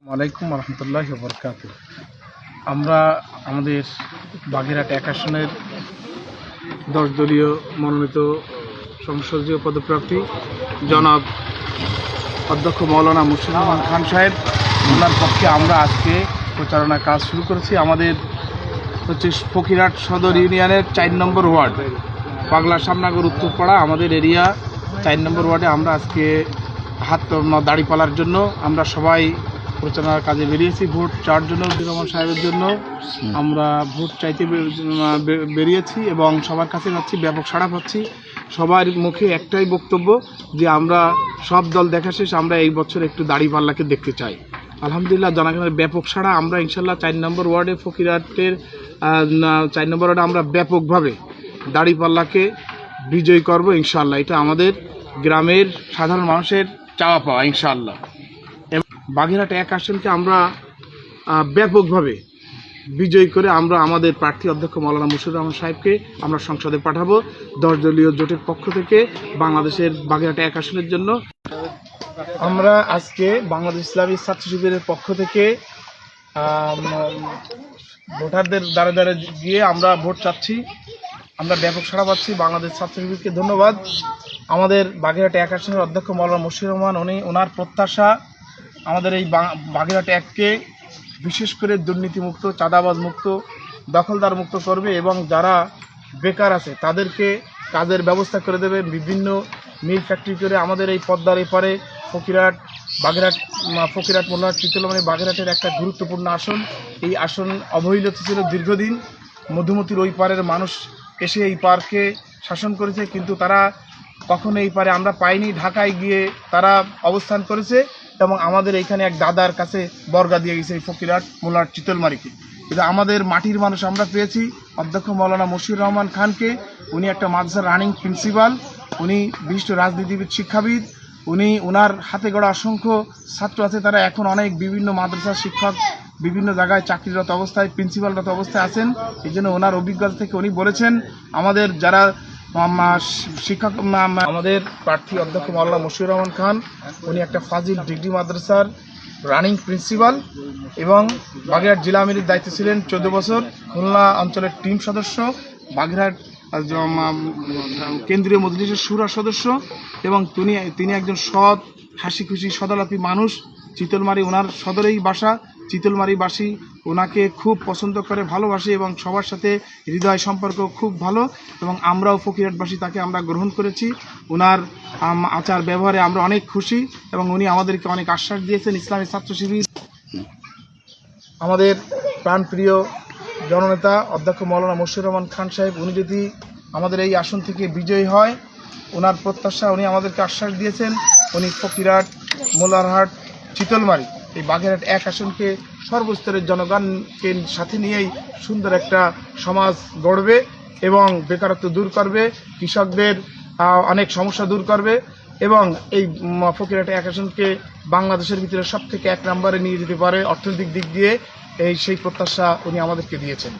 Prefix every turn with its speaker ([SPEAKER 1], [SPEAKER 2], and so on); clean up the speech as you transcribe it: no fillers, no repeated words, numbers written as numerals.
[SPEAKER 1] ওয়ালাইকুম রহমতুল্লাহি ওয়া বারাকাতুহু। আমরা আমাদের বাগেরহাট ১ আসনের ১০ দলীয় মনোনীত সংসদীয় পদপ্রার্থী জনাব অধ্যক্ষ মৌলানা মুর্শিদুর রহমান খান সাহেব, ওনার পক্ষে আমরা আজকে প্রচারণা কাজ শুরু করেছি। আমাদের হচ্ছে ফকিরহাট সদর ইউনিয়নের ৪ নম্বর ওয়ার্ড পাগলা সামনাগর উত্তরপাড়া আমাদের এরিয়া ৪ নম্বর ওয়ার্ডে আমরা আজকে দাড়িপালার জন্য আমরা সবাই প্রচারণার কাজে বেরিয়েছি। ভোট চাওয়ার জন্য রহমান সাহেবের জন্য আমরা ভোট চাইতে বেরিয়েছি এবং সবার কাছে যাচ্ছি, ব্যাপক সাড়া পাচ্ছি। সবার মুখে একটাই বক্তব্য যে আমরা সব দল দেখা শেষ, আমরা এই বছর একটু দাড়িপাল্লাকে দেখতে চাই। আলহামদুলিল্লাহ, জনগণের ব্যাপক সাড়া। আমরা ইনশাল্লাহ ৪ নম্বর ওয়ার্ডে ফকিরহাটের ৪ নম্বর ওয়ার্ডে আমরা ব্যাপকভাবে দাড়িপাল্লাকে বিজয়ী করব ইনশাল্লাহ। এটা আমাদের গ্রামের সাধারণ মানুষের চাওয়া পাওয়া ইনশাআল্লাহ। বাগেরহাট ১ আসনকে আমরা ব্যাপকভাবে বিজয়ী করে আমরা আমাদের প্রার্থী অধ্যক্ষ মৌলানা মুর্শিদুর রহমান সাহেবকে আমরা সংসদে পাঠাবো ১০ দলীয় জোটের পক্ষ থেকে বাংলাদেশের বাগেরহাট ১ আসনের জন্য। আমরা আজকে বাংলাদেশ ইসলামী ছাত্র শিবিরের পক্ষ থেকে ভোটারদের দ্বারে দ্বারে গিয়ে আমরা ভোট চাচ্ছি। আমরা ব্যাপক সাড়া পাচ্ছি। বাংলাদেশ ছাত্র শিবিরকে ধন্যবাদ। আমাদের বাগেরহাট ১ আসনের অধ্যক্ষ মৌলানা মুর্শিদুর রহমান ওনার প্রত্যাশা আমাদের এই বাগেরহাট ১কে বিশেষ করে দুর্নীতিমুক্ত, চাঁদাবাজ মুক্ত, দখলদার মুক্ত করবে এবং যারা বেকার আছে তাদেরকে কাজের ব্যবস্থা করে দেবে। বিভিন্ন মিল ফ্যাক্টরি করে আমাদের এই পদ্মার এপারে ফকিরহাট মোল্লাহাট চিতলমারি বাগেরহাটের একটা গুরুত্বপূর্ণ আসন। এই আসন অবহেলিত ছিল দীর্ঘদিন। মধুমতির ওই পারের মানুষ এসে এই পার্কে শাসন করেছে, কিন্তু তারা কখনো এই পারে আমরা পাইনি। ঢাকায় গিয়ে তারা অবস্থান করেছে এবং আমাদের এইখানে এক দাদার কাছে বর্গা দিয়ে গেছে এই ফকিরহাট মোল্লাহাট চিতলমারিকে। কিন্তু আমাদের মাটির মানুষ আমরা পেয়েছি অধ্যক্ষ মৌলানা মুর্শিদুর রহমান খানকে। উনি একটা মাদ্রাসার রানিং প্রিন্সিপাল, উনি বিশিষ্ট রাজনীতিবিদ, শিক্ষাবিদ। ওনার হাতে গড়া অসংখ্য ছাত্র আছে, তারা এখন অনেক বিভিন্ন মাদ্রাসার শিক্ষক, বিভিন্ন জায়গায় চাকরিরত অবস্থায়, প্রিন্সিপালরত অবস্থায় আছেন। এই জন্য ওনার অভিজ্ঞতা থেকে উনি বলেছেন আমাদের যারা শিক্ষক, আমাদের প্রার্থী অধ্যক্ষ মৌলানা মুর্শিদুর রহমান খান উনি একটা ফাজিল ডিগ্রি মাদ্রাসার রানিং প্রিন্সিপাল এবং বাগেরহাট জেলা আমিরের দায়িত্বে ছিলেন 14 বছর, খুলনা অঞ্চলের টিম সদস্য, বাগেরহাট কেন্দ্রীয় মজলিসের শুরা সদস্য এবং তিনি একজন সৎ, হাসি খুশি, সদালাপী মানুষ। চিতলমারি ওনার সদরেই বাসা। চিতলমারিবাসী ওনাকে খুব পছন্দ করে, ভালোবাসে এবং সবার সাথে হৃদয় সম্পর্ক খুব ভালো এবং আমরাও ফকিরহাটবাসী তাকে আমরা গ্রহণ করেছি। ওনার আচার ব্যবহারে আমরা অনেক খুশি এবং উনি আমাদেরকে অনেক আশ্বাস দিয়েছেন। ইসলামী ছাত্র শিবির আমাদের প্রাণপ্রিয় জননেতা অধ্যক্ষ মৌলানা মুর্শিদুর রহমান খান সাহেব, উনি যদি আমাদের এই আসন থেকে বিজয়ী হয়, ওনার প্রত্যাশা, উনি আমাদেরকে আশ্বাস দিয়েছেন উনি ফকিরহাট, মোল্লারহাট, চিতলমারি এই বাগেরহাট ১ আসনকে সর্বস্তরের জনগণকে সাথে নিয়েই সুন্দর একটা সমাজ গড়বে এবং বেকারত্ব দূর করবে, কৃষকদের অনেক সমস্যা দূর করবে এবং এই ফকিরহাট ১ আসনকে বাংলাদেশের ভিতরে সব থেকে ১ নম্বরে নিয়ে যেতে পারে অর্থনৈতিক দিক দিয়ে। সেই প্রত্যাশা উনি আমাদেরকে দিয়েছেন।